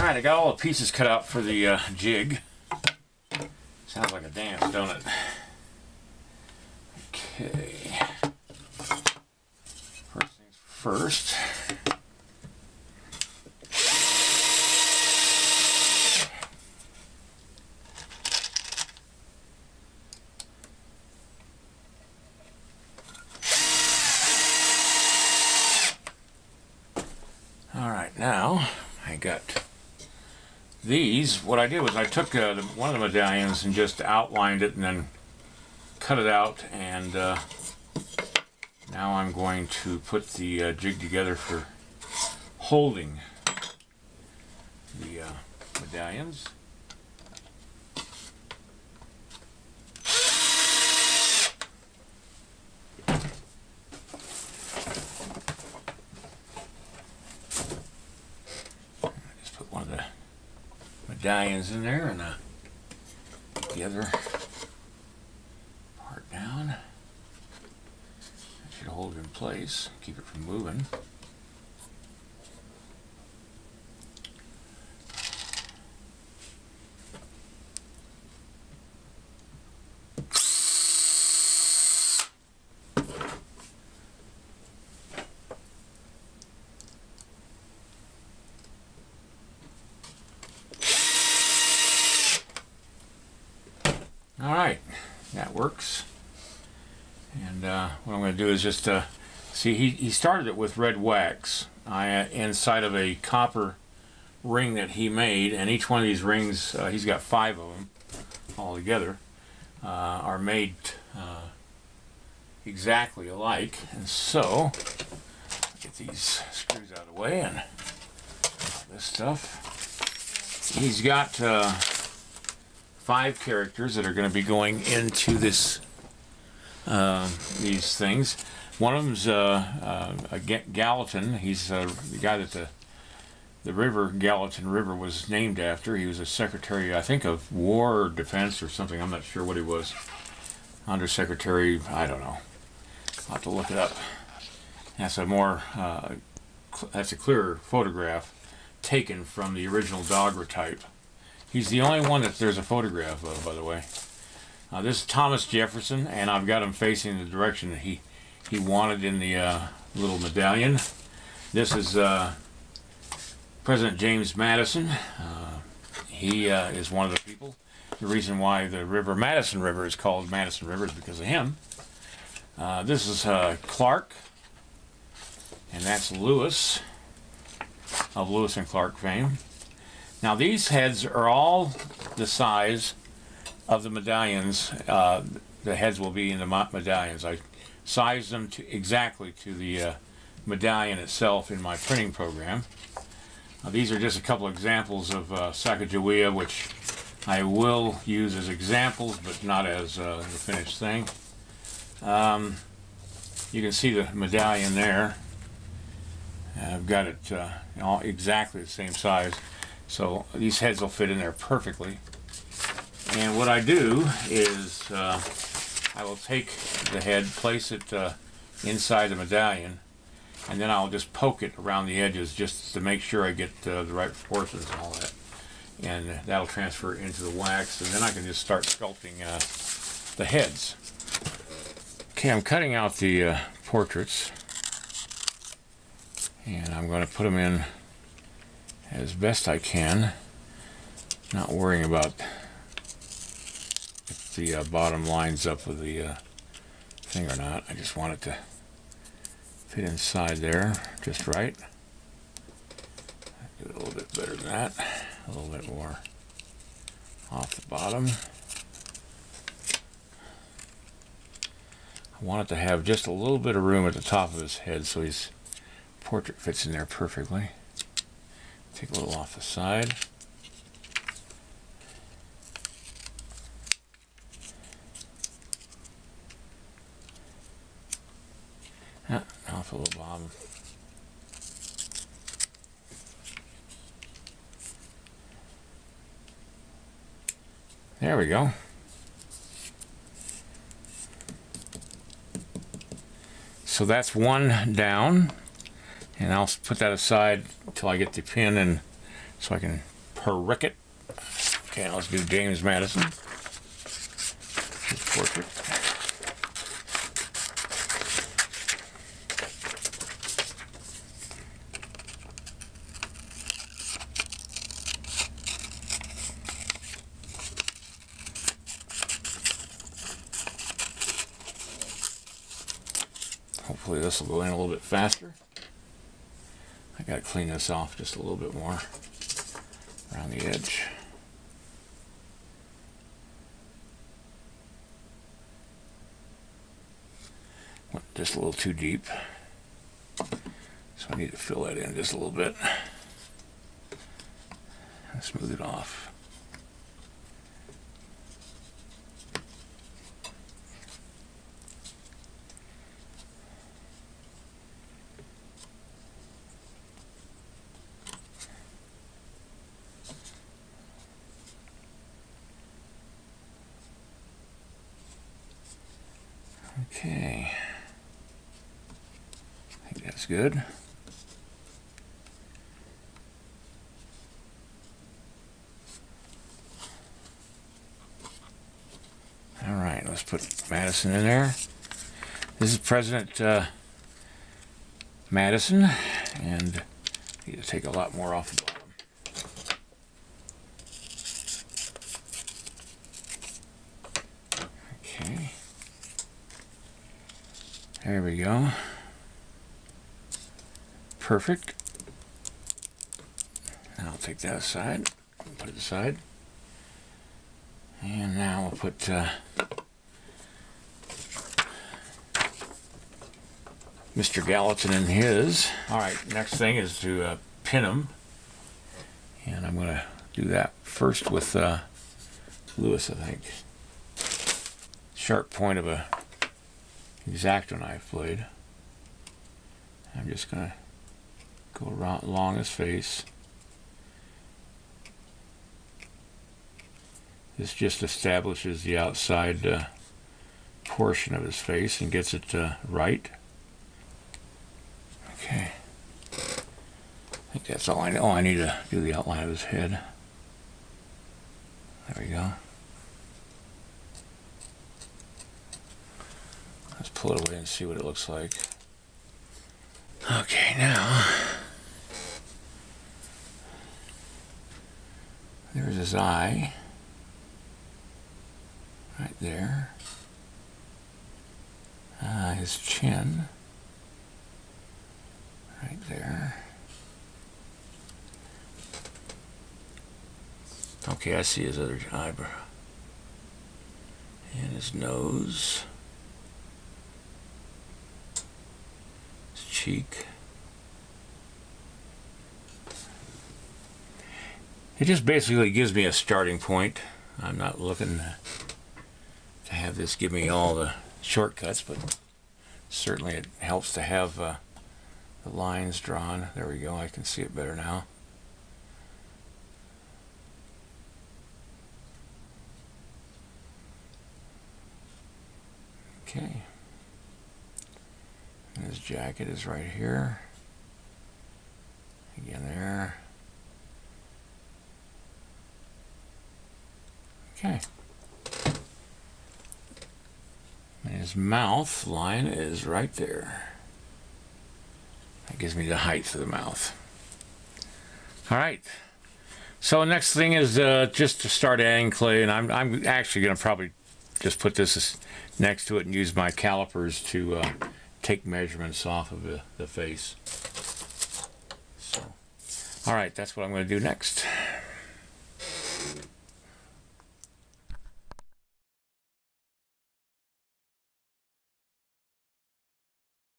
Alright, I got all the pieces cut out for the jig. Sounds like a dance, don't it? Okay. First things first. Alright, now I got these. What I did was I took one of the medallions and just outlined it and then cut it out, and now I'm going to put the jig together for holding the medallions. Medallions in there and the other part down. That should hold it in place, keep it from moving. Alright, that works. And what I'm going to do is just see, he started it with red wax inside of a copper ring that he made, and each one of these rings, he's got 5 of them all together, are made exactly alike. And so get these screws out of the way and this stuff. He's got 5 characters that are going to be going into this these things. One of them's a Gallatin. He's the guy that the river, Gallatin River, was named after. He was a secretary, I think, of War or Defense or something. I'm not sure what he was. Undersecretary, I don't know. I'll have to look it up. That's a more that's a clearer photograph taken from the original daguerreotype. He's the only one that there's a photograph of, by the way. This is Thomas Jefferson, and I've got him facing the direction that he wanted in the little medallion. This is President James Madison. He is one of the people. The reason why the river, Madison River, is called Madison River is because of him. This is Clark, and that's Lewis, of Lewis and Clark fame. Now these heads are all the size of the medallions. The heads will be in the medallions. I sized them exactly to the medallion itself in my printing program. These are just a couple examples of Sacagawea, which I will use as examples, but not as the finished thing. You can see the medallion there. I've got it all exactly the same size. So these heads will fit in there perfectly. And what I do is I will take the head, place it inside the medallion, and then I'll just poke it around the edges just to make sure I get the right proportions and all that. And that'll transfer into the wax, and then I can just start sculpting the heads. Okay, I'm cutting out the portraits, and I'm going to put them in as best I can, not worrying about if the bottom lines up with the thing or not. I just want it to fit inside there just right. Do it a little bit better than that, a little bit more off the bottom. I want it to have just a little bit of room at the top of his head so his portrait fits in there perfectly. Take a little off the side. Off a little bottom. There we go. So that's one down. And I'll put that aside until I get the pin, and so I can Herrickett. Okay, now let's do James Madison. His portrait. Hopefully this will go in a little bit faster. I gotta clean this off just a little bit more around the edge. Went just a little too deep, so I need to fill that in just a little bit and smooth it off. Okay, I think that's good. All right, let's put Madison in there. This is President Madison, and I need to take a lot more off the bottom. Okay. There we go. Perfect. Now I'll take that aside, put it aside. And now we'll put Mr. Gallatin in his. All right, next thing is to pin him. And I'm going to do that first with Lewis, I think. Sharp point of a X-Acto knife blade. I'm just going to go around along his face. This just establishes the outside portion of his face and gets it right. Okay. I think that's all I know. Oh, I need to do the outline of his head. There we go. Let's pull it away and see what it looks like. Okay, now there's his eye right there. His chin right there. Okay, I see his other eyebrow and his nose. Cheek. It just basically gives me a starting point. I'm not looking to have this give me all the shortcuts, but certainly it helps to have the lines drawn. There we go, I can see it better now. Okay. And his jacket is right here. Again there. Okay. And his mouth line is right there. That gives me the height of the mouth. All right. So next thing is just to start adding clay, and I'm actually going to probably just put this next to it and use my calipers to take measurements off of the face. So, all right, that's what I'm going to do next.